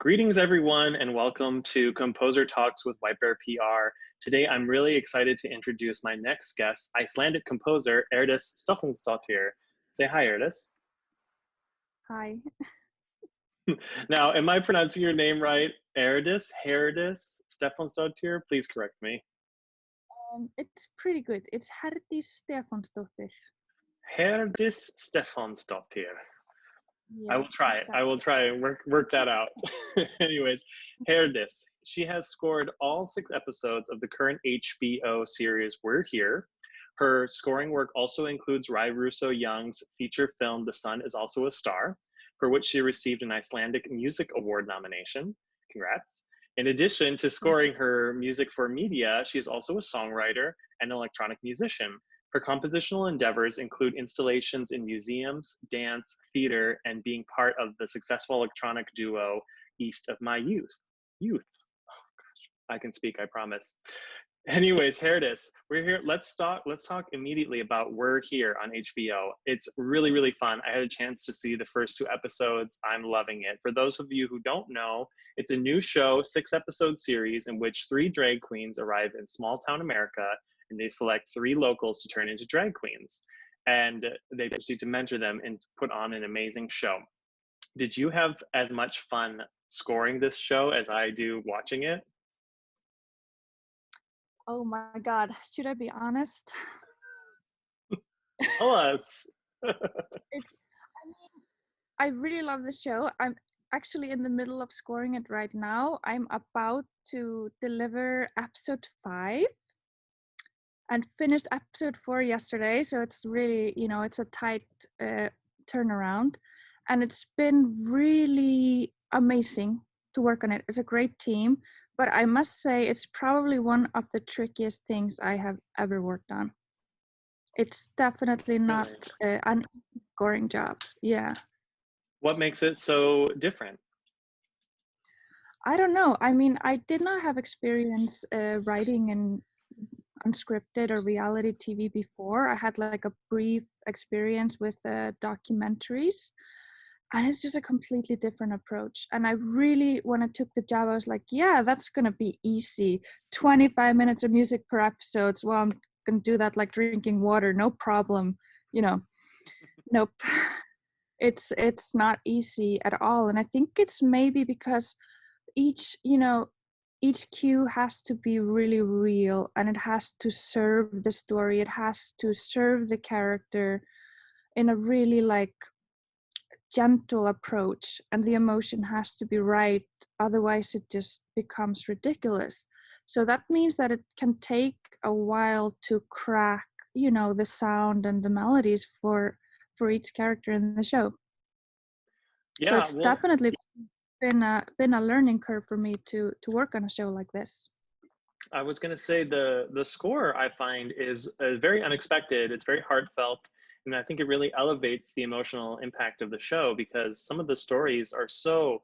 Greetings, everyone, and welcome to Composer Talks with White Bear PR. Today, I'm really excited to introduce my next guest, Icelandic composer Herdis Stefánsdóttir. Say hi, Herdis. Hi. Now, am I pronouncing your name right? Herdis Stefánsdóttir? Please correct me. It's pretty good. It's Herdis Stefánsdóttir. Herdis Stefánsdóttir. Yeah, I will try it. I will try and work that out. Anyways, Herdis. She has scored all 6 episodes of the current HBO series We're Here. Her scoring work also includes Rai Russo Young's feature film The Sun Is Also a Star, for which she received an Icelandic Music Award nomination. Congrats. In addition to scoring her music for media, she is also a songwriter and electronic musician. Her compositional endeavors include installations in museums, dance, theater, and being part of the successful electronic duo East of My Youth. Oh gosh, I can speak, I promise. Anyways, Herdis, we're here. Let's talk immediately about We're Here on HBO. It's really, really fun. I had a chance to see the first 2 episodes. I'm loving it. For those of you who don't know, it's a new show, 6-episode series in which 3 drag queens arrive in Smalltown America, and they select 3 locals to turn into drag queens. And they proceed to mentor them and put on an amazing show. Did you have as much fun scoring this show as I do watching it? Oh my God. Should I be honest? Tell us. I really love the show. I'm actually in the middle of scoring it right now. I'm about to deliver episode 5 and finished episode 4 yesterday. So it's really, it's a tight turnaround. And it's been really amazing to work on it. It's a great team. But I must say, it's probably one of the trickiest things I have ever worked on. It's definitely not an easy scoring job. Yeah. What makes it so different? I don't know. I mean, I did not have experience writing in unscripted or reality TV before. I had like a brief experience with documentaries. And it's just a completely different approach. And I really, when I took the job, I was like, yeah, that's going to be easy. 25 minutes of music per episode. Well, I'm going to do that like drinking water. No problem. Nope. It's not easy at all. And I think it's maybe because each cue has to be really real, and it has to serve the story. It has to serve the character in a really like gentle approach, and the emotion has to be right, otherwise it just becomes ridiculous. So that means that it can take a while to crack the sound and the melodies for each character in the show. So it's definitely been a learning curve for me to work on a show like this. I was going to say the score I find is very unexpected. It's very heartfelt. And I think it really elevates the emotional impact of the show, because some of the stories are so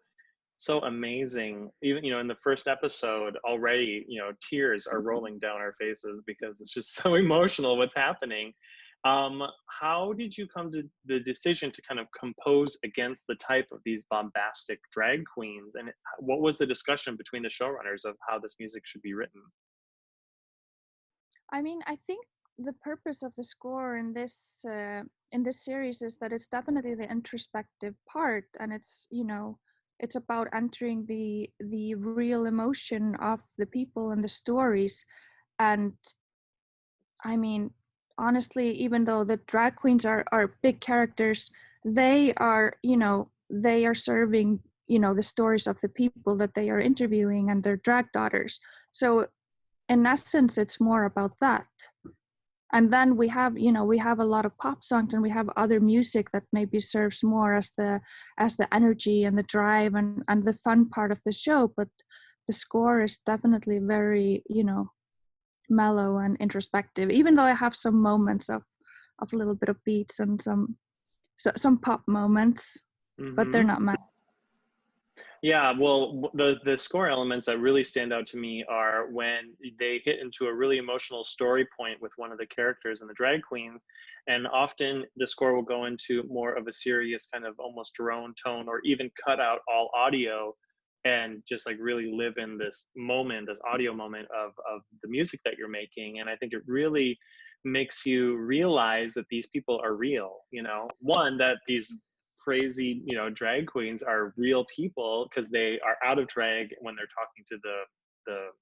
amazing. Even, in the first episode already, tears are rolling down our faces because it's just so emotional what's happening. How did you come to the decision to kind of compose against the type of these bombastic drag queens? And what was the discussion between the showrunners of how this music should be written? I mean, I think the purpose of the score in this series is that it's definitely the introspective part, and it's about entering the real emotion of the people and the stories. And I mean, honestly, even though the drag queens are big characters, they are serving the stories of the people that they are interviewing and their drag daughters. So in essence, it's more about that. And then we have a lot of pop songs, and we have other music that maybe serves more as the energy and the drive and the fun part of the show. But the score is definitely very, mellow and introspective, even though I have some moments of a little bit of beats and some pop moments, but they're not mine. Yeah, well, the score elements that really stand out to me are when they hit into a really emotional story point with one of the characters and the drag queens, and often the score will go into more of a serious kind of almost drone tone, or even cut out all audio and just like really live in this moment, this audio moment of the music that you're making. And I think it really makes you realize that these people are real, you know, one, that these crazy, you know, drag queens are real people because they are out of drag when they're talking to the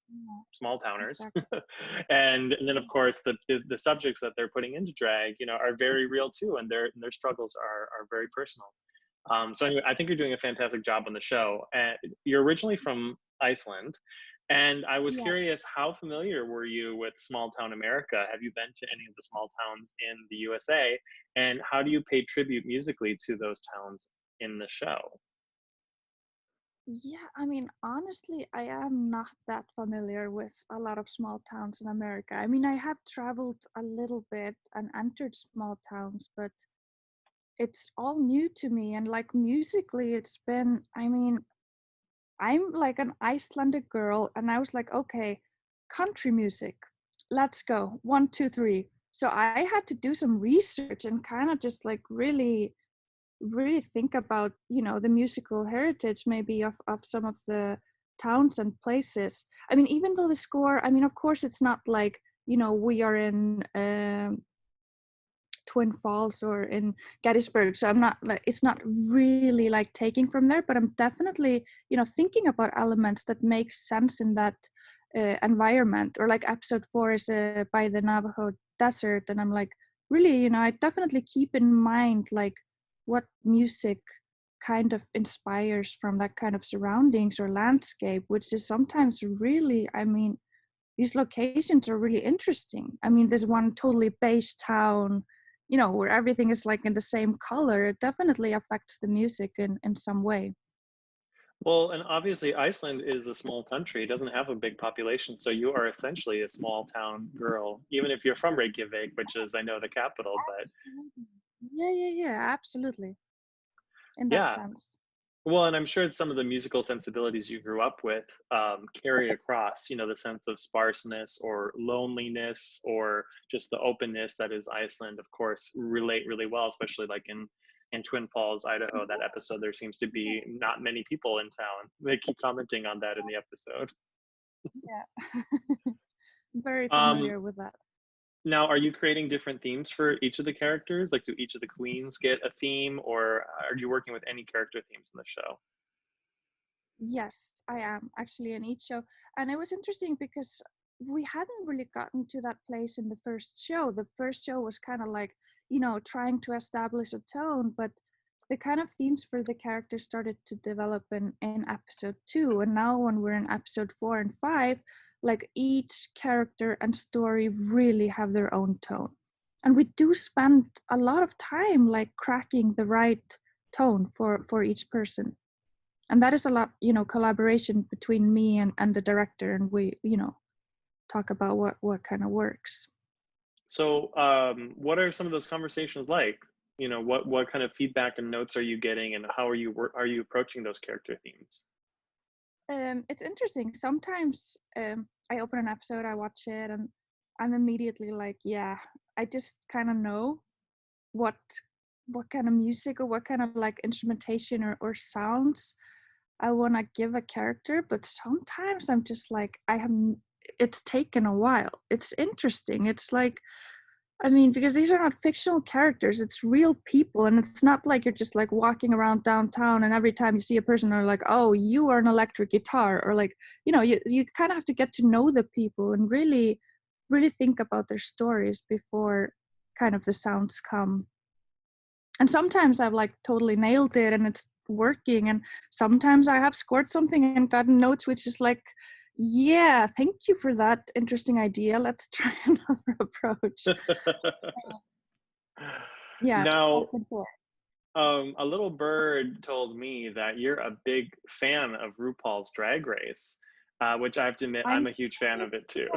Yeah, small towners. exactly. And then of course the subjects that they're putting into drag, you know, are very real too, and their struggles are very personal. So anyway, I think you're doing a fantastic job on the show. And you're originally from Iceland, and I was Yes. curious, how familiar were you with Small Town America? Have you been to any of the small towns in the USA? And how do you pay tribute musically to those towns in the show? Yeah, I mean, honestly, I am not that familiar with a lot of small towns in America. I mean, I have traveled a little bit and entered small towns, but it's all new to me. And like musically, it's been, I mean, I'm like an Icelandic girl, and I was like, okay, country music, let's go. One, two, three. So I had to do some research and kind of just like really think about, you know, the musical heritage maybe of some of the towns and places. I mean, even though the score, I mean, of course it's not like, you know, we are in Twin Falls or in Gettysburg, so I'm not like, it's not really like taking from there, but I'm definitely, you know, thinking about elements that make sense in that environment. Or like episode 4 is by the Navajo desert, and I'm like, really, you know, I definitely keep in mind like what music kind of inspires from that kind of surroundings or landscape, which is sometimes really, I mean, these locations are really interesting. I mean, there's one totally beige town, you know, where everything is like in the same color. It definitely affects the music in some way. Well, and obviously Iceland is a small country. It doesn't have a big population, so you are essentially a small town girl, even if you're from Reykjavik, which is, I know, the capital. But Absolutely. Yeah, absolutely. In that yeah, sense. well, and I'm sure some of the musical sensibilities you grew up with carry across, you know, the sense of sparseness or loneliness or just the openness that is Iceland, of course, relate really well, especially like in Twin Falls, Idaho, that episode, there seems to be not many people in town. They keep commenting on that in the episode. Yeah. Very Um, familiar with that. Now, are you creating different themes for each of the characters? Like, do each of the queens get a theme, or are you working with any character themes in the show? Yes, I am actually in each show. And it was interesting because we hadn't really gotten to that place in the first show. The first show was kind of like, you know, trying to establish a tone, but the kind of themes for the characters started to develop in episode 2. And now when we're in episode 4 and 5, like each character and story really have their own tone. And we do spend a lot of time like cracking the right tone for each person, and that is a lot, you know, collaboration between me and the director, and we, you know, talk about what kind of works. So, what are some of those conversations like? You know, what kind of feedback and notes are you getting, and how are you approaching those character themes? It's interesting. Sometimes I open an episode, I watch it, and I'm immediately like, yeah, I just kind of know what what kind of music or what kind of like instrumentation or sounds I want to give a character. But sometimes I'm just like, it's taken a while. It's interesting. It's like, I mean, because these are not fictional characters, it's real people. And it's not like you're just like walking around downtown and every time you see a person are like, oh, you are an electric guitar. Or like, you know, you kind of have to get to know the people and really think about their stories before kind of the sounds come. And sometimes I've like totally nailed it and it's working. And sometimes I have scored something and gotten notes, which is like, yeah, thank you for that interesting idea. Let's try another approach. Yeah, back Now, and forth. a little bird told me that you're a big fan of RuPaul's Drag Race, which I have to admit, I'm I'm a huge fan of it too.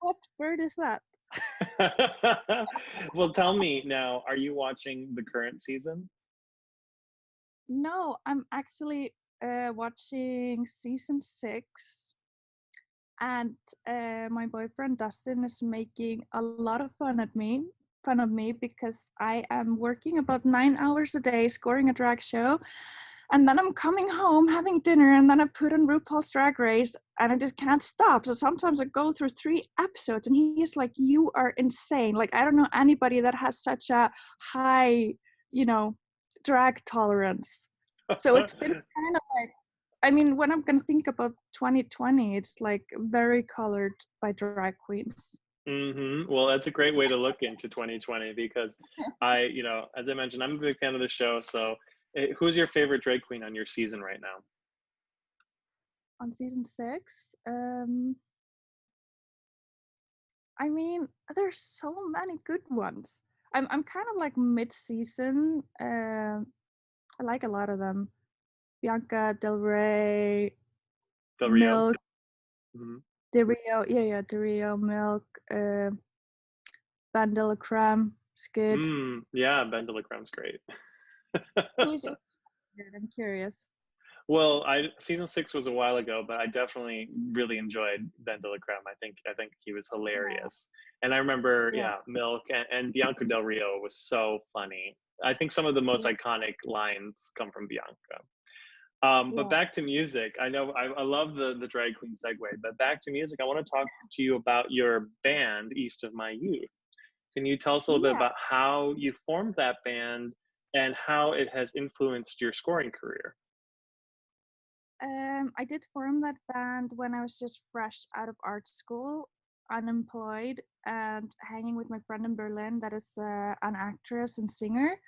what bird is that? Well, tell me now, are you watching the current season? No, I'm actually watching season 6, and my boyfriend Dustin is making a lot of fun of me because I am working about 9 hours a day scoring a drag show, And then I'm coming home having dinner, and then I put on RuPaul's Drag Race, and I just can't stop. So sometimes I go through 3 episodes, and he's like, "You are insane! Like, I don't know anybody that has such a high, you know, drag tolerance." So it's been kind of like, I mean, when I'm gonna think about 2020, it's like very colored by drag queens. Well, that's a great way to look into 2020 because as I mentioned, I'm a big fan of the show. So, who's your favorite drag queen on your season right now? On season 6, I mean, there's so many good ones. I'm kind of like mid-season. I like a lot of them. Bianca Del Rey, Del Rio? Milk, Mhm. De Rio, yeah, De Rio, Milk, Van de la Creme, Skid. Yeah, Ben Delacroix's great. Who's your favorite? I'm curious. Well, I season 6 was a while ago, but I definitely really enjoyed Ben Delacroix. I think he was Yeah, hilarious, and I remember, yeah, Milk and Bianca Del Rio was so funny. I think some of the most yeah, iconic lines come from Bianca. But yeah. back to music. I know I love the drag queen segue, but back to music. I want to talk to you about your band, East of My Youth. Can you tell us a little bit Yeah. about how you formed that band and how it has influenced your scoring career? I did form that band when I was just fresh out of art school, unemployed, and hanging with my friend in Berlin that is an actress and singer.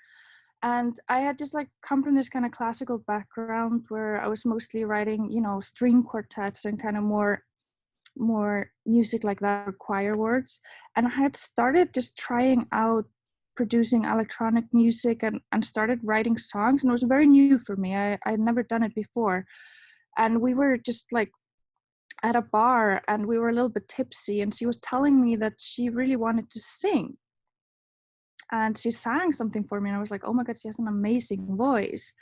And I had just like come from this kind of classical background where I was mostly writing, string quartets and kind of more music like that, or choir works. And I had started just trying out producing electronic music and started writing songs, and it was very new for me. I had never done it before. And we were just like at a bar, and we were a little bit tipsy, and she was telling me that she really wanted to sing, and she sang something for me, and I was like, oh my god, she has an amazing voice.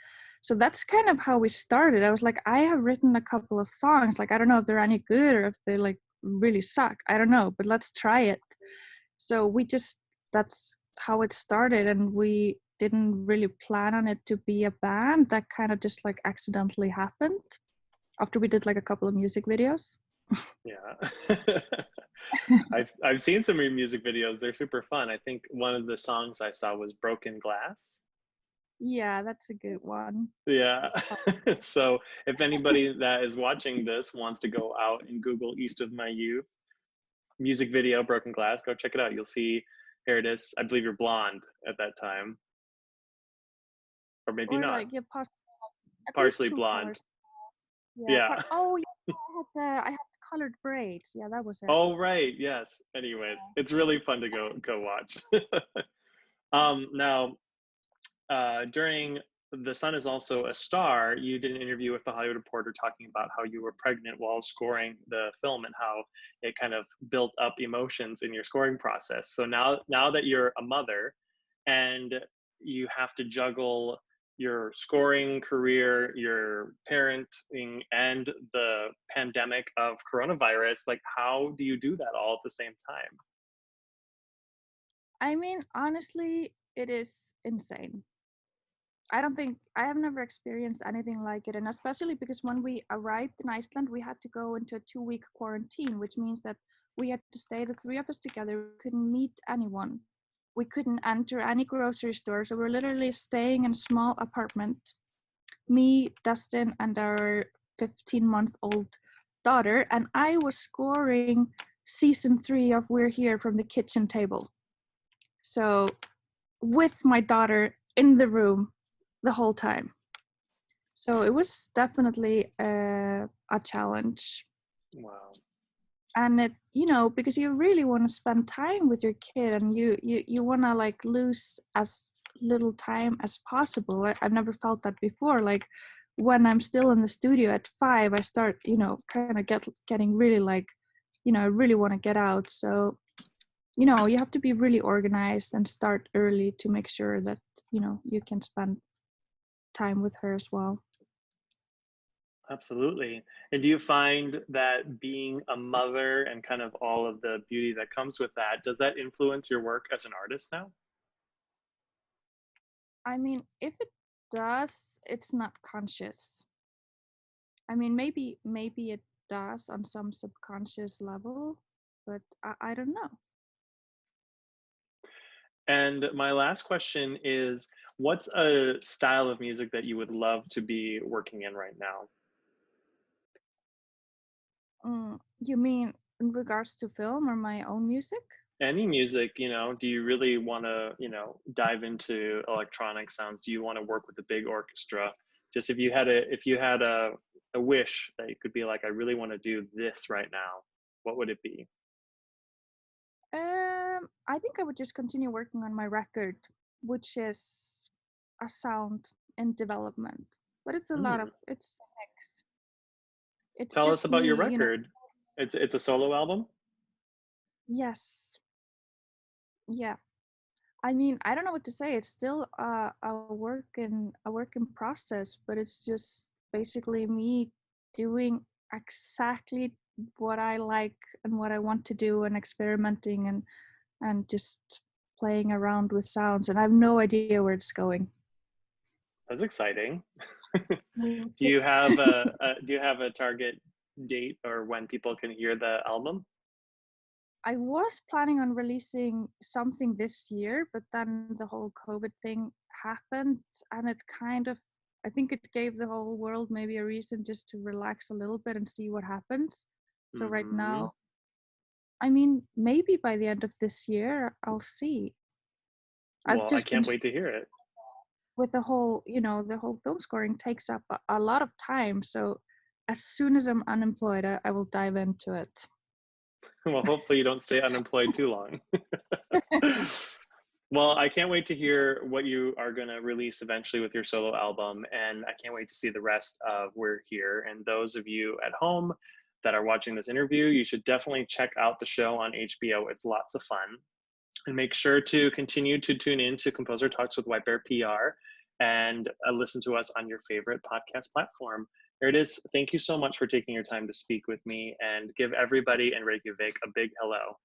So that's kind of how we started. I was like, I have written a couple of songs, like I don't know if they're any good or if they like really suck, I don't know, but let's try it. So that's how it started, and we didn't really plan on it to be a band. That kind of just like accidentally happened after we did like a couple of music videos. Yeah. I've seen some of your music videos. They're super fun. I think one of the songs I saw was Broken Glass. Yeah, that's a good one. Yeah. So if anybody that is watching this wants to go out and Google East of My Youth music video Broken Glass, go check it out. You'll see Herdis. I believe you're blonde at that time, or maybe Or not. like, yeah, possibly at least Partially two blonde. colors. Yeah, Yeah. oh yeah, I had the colored braids. Yeah, that was it. Oh right. Yes. Anyways, it's really fun to go watch. Now, during The Sun is Also a Star, you did an interview with the Hollywood Reporter talking about how you were pregnant while scoring the film and how it kind of built up emotions in your scoring process. So now that you're a mother and you have to juggle your scoring career, your parenting, and the pandemic of coronavirus, like how do you do that all at the same time? I mean, honestly, it is insane. I have never experienced anything like it. And especially because when we arrived in Iceland, we had to go into a 2-week quarantine, which means that we had to stay, the three of us together. We couldn't meet anyone. We couldn't enter any grocery store. So we're literally staying in a small apartment. Me, Dustin, and our 15-month-old daughter. And I was scoring season 3 of We're Here from the kitchen table. So with my daughter in the room the whole time. So it was definitely a challenge. Wow. And it, because you really want to spend time with your kid, and you want to like lose as little time as possible. I've never felt that before. Like when I'm still in the studio at 5, I start, kind of getting really like, I really want to get out. So, you have to be really organized and start early to make sure that, you can spend time with her as well. Absolutely. And do you find that being a mother and kind of all of the beauty that comes with that, does that influence your work as an artist now? I mean, if it does, it's not conscious. I mean, maybe it does on some subconscious level, but I don't know. And my last question is, what's a style of music that you would love to be working in right now? You mean in regards to film or my own music? Any music, do you really want to, dive into electronic sounds? Do you want to work with a big orchestra? Just if you had a wish that you could be like, I really want to do this right now, what would it be? I think I would just continue working on my record, which is a sound in development. But it's a lot of Hmm. it's a mix. It's Tell us just about your me, record. It's a solo album. yes, yeah. I mean, I don't know what to say. It's still a work in process, but it's just basically me doing exactly what I like and what I want to do and experimenting and just playing around with sounds, and I have no idea where it's going. That's exciting. We'll Do see. you have a target date or when people can hear the album? I was planning on releasing something this year, but then the whole COVID thing happened, and it kind of, I think it gave the whole world maybe a reason just to relax a little bit and see what happens. So right Hmm. now, I mean, maybe by the end of this year, I'll see. I've Well, I just been can't wait to hear it. with the whole film scoring takes up a lot of time. So as soon as I'm unemployed, I will dive into it. Well, hopefully you don't stay unemployed too long. Well, I can't wait to hear what you are going to release eventually with your solo album. And I can't wait to see the rest of We're Here. And those of you at home that are watching this interview, you should definitely check out the show on HBO. It's lots of fun. And make sure to continue to tune in to Composer Talks with White Bear PR and listen to us on your favorite podcast platform. There it is. Thank you so much for taking your time to speak with me, and give everybody in Reykjavik a big hello.